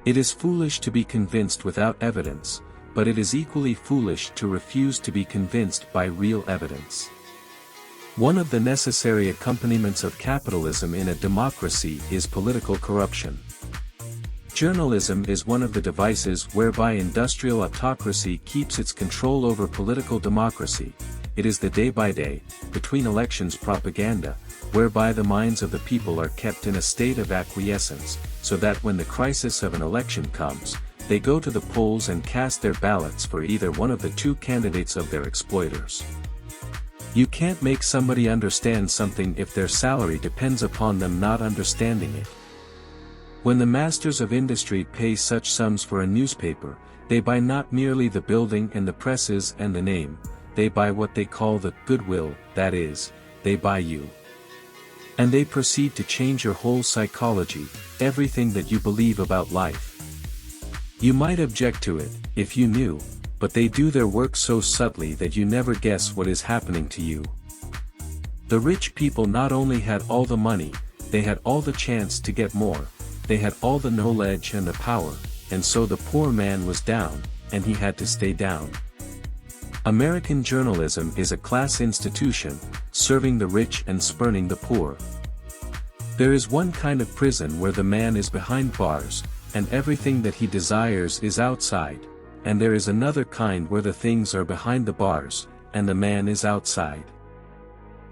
It is foolish to be convinced without evidence, but it is equally foolish to refuse to be convinced by real evidence. One of the necessary accompaniments of capitalism in a democracy is political corruption. Journalism is one of the devices whereby industrial autocracy keeps its control over political democracy. It is the day-by-day, between elections propaganda, whereby the minds of the people are kept in a state of acquiescence, so that when the crisis of an election comes, they go to the polls and cast their ballots for either one of the two candidates of their exploiters. You can't make somebody understand something if their salary depends upon them not understanding it. When the masters of industry pay such sums for a newspaper, they buy not merely the building and the presses and the name, they buy what they call the goodwill, that is, they buy you. And they proceed to change your whole psychology, everything that you believe about life. You might object to it, if you knew, but they do their work so subtly that you never guess what is happening to you. The rich people not only had all the money, they had all the chance to get more, they had all the knowledge and the power, and so the poor man was down, and he had to stay down. American journalism is a class institution, serving the rich and spurning the poor. There is one kind of prison where the man is behind bars, and everything that he desires is outside, and there is another kind where the things are behind the bars, and the man is outside.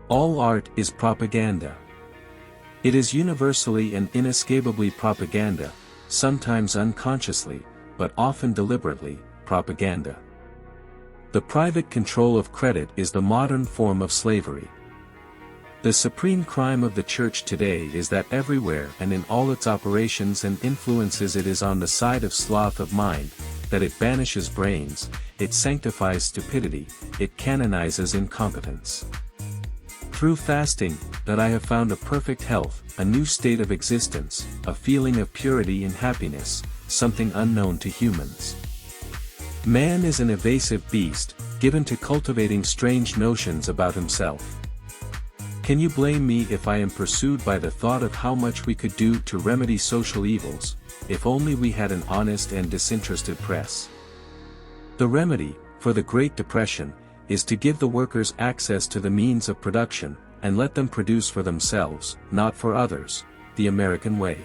All art is propaganda. It is universally and inescapably propaganda, sometimes unconsciously, but often deliberately, propaganda. The private control of credit is the modern form of slavery. The supreme crime of the church today is that everywhere and in all its operations and influences it is on the side of sloth of mind, that it banishes brains, it sanctifies stupidity, it canonizes incompetence. Through fasting, that I have found a perfect health, a new state of existence, a feeling of purity and happiness, something unknown to humans. Man is an evasive beast, given to cultivating strange notions about himself. Can you blame me if I am pursued by the thought of how much we could do to remedy social evils, if only we had an honest and disinterested press? The remedy, for the Great Depression, is to give the workers access to the means of production, and let them produce for themselves, not for others, the American way.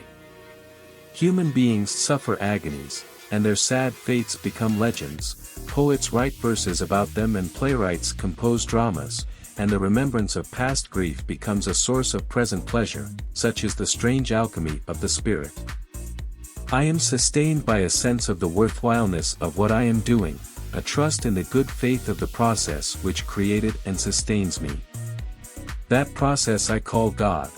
Human beings suffer agonies, and their sad fates become legends, poets write verses about them and playwrights compose dramas, and the remembrance of past grief becomes a source of present pleasure, such is the strange alchemy of the spirit. I am sustained by a sense of the worthwhileness of what I am doing, a trust in the good faith of the process which created and sustains me. That process I call God.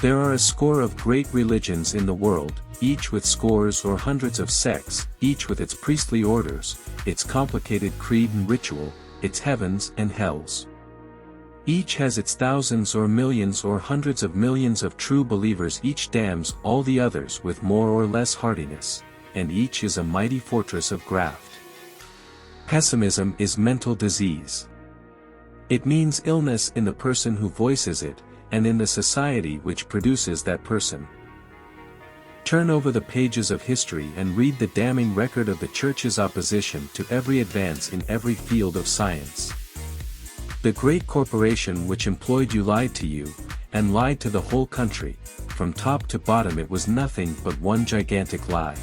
There are a score of great religions in the world, each with scores or hundreds of sects, each with its priestly orders, its complicated creed and ritual, its heavens and hells. Each has its thousands or millions or hundreds of millions of true believers, each damns all the others with more or less hardiness, and each is a mighty fortress of graft. Pessimism is mental disease. It means illness in the person who voices it, and in the society which produces that person. Turn over the pages of history and read the damning record of the Church's opposition to every advance in every field of science. The great corporation which employed you lied to you, and lied to the whole country. From top to bottom it was nothing but one gigantic lie.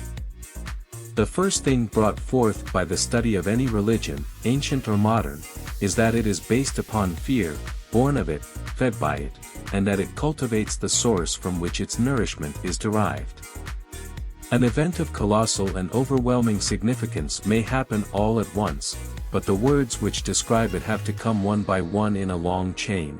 The first thing brought forth by the study of any religion, ancient or modern, is that it is based upon fear, born of it, fed by it, and that it cultivates the source from which its nourishment is derived. An event of colossal and overwhelming significance may happen all at once, but the words which describe it have to come one by one in a long chain.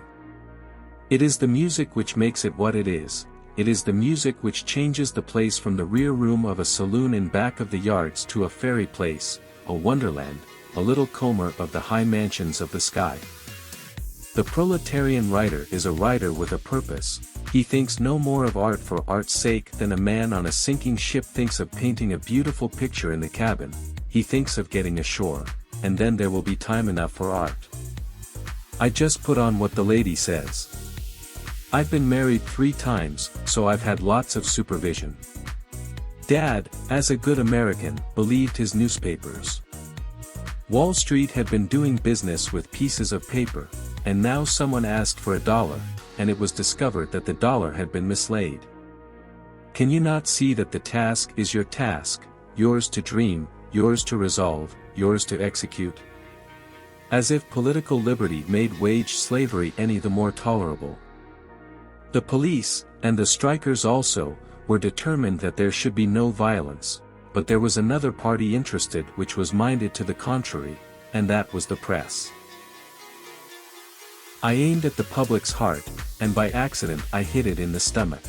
It is the music which makes it what it is. It is the music which changes the place from the rear room of a saloon in back of the yards to a fairy place, a wonderland, a little Comer of the high mansions of the sky. The proletarian writer is a writer with a purpose. He thinks no more of art for art's sake than a man on a sinking ship thinks of painting a beautiful picture in the cabin. He thinks of getting ashore, and then there will be time enough for art. I just put on what the lady says. I've been married 3 times, so I've had lots of supervision. Dad, as a good American, believed his newspapers. Wall Street had been doing business with pieces of paper, and now someone asked for $1, and it was discovered that the dollar had been mislaid. Can you not see that the task is your task, yours to dream, yours to resolve, yours to execute? As if political liberty made wage slavery any the more tolerable. The police, and the strikers also, were determined that there should be no violence, but there was another party interested which was minded to the contrary, and that was the press. I aimed at the public's heart, and by accident I hit it in the stomach.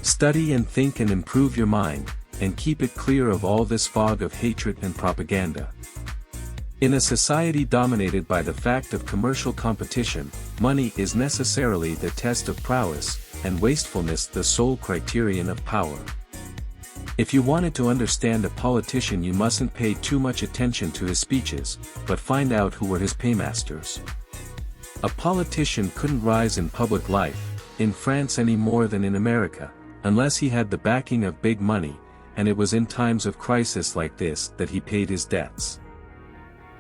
Study and think and improve your mind, and keep it clear of all this fog of hatred and propaganda. In a society dominated by the fact of commercial competition, money is necessarily the test of prowess, and wastefulness the sole criterion of power. If you wanted to understand a politician, you mustn't pay too much attention to his speeches, but find out who were his paymasters. A politician couldn't rise in public life, in France any more than in America, unless he had the backing of big money, and it was in times of crisis like this that he paid his debts.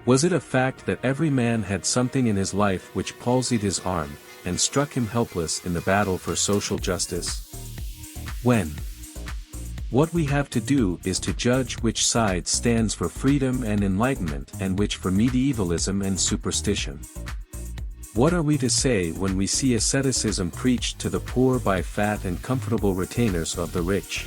Was it a fact that every man had something in his life which palsied his arm, and struck him helpless in the battle for social justice? When? What we have to do is to judge which side stands for freedom and enlightenment and which for medievalism and superstition. What are we to say when we see asceticism preached to the poor by fat and comfortable retainers of the rich?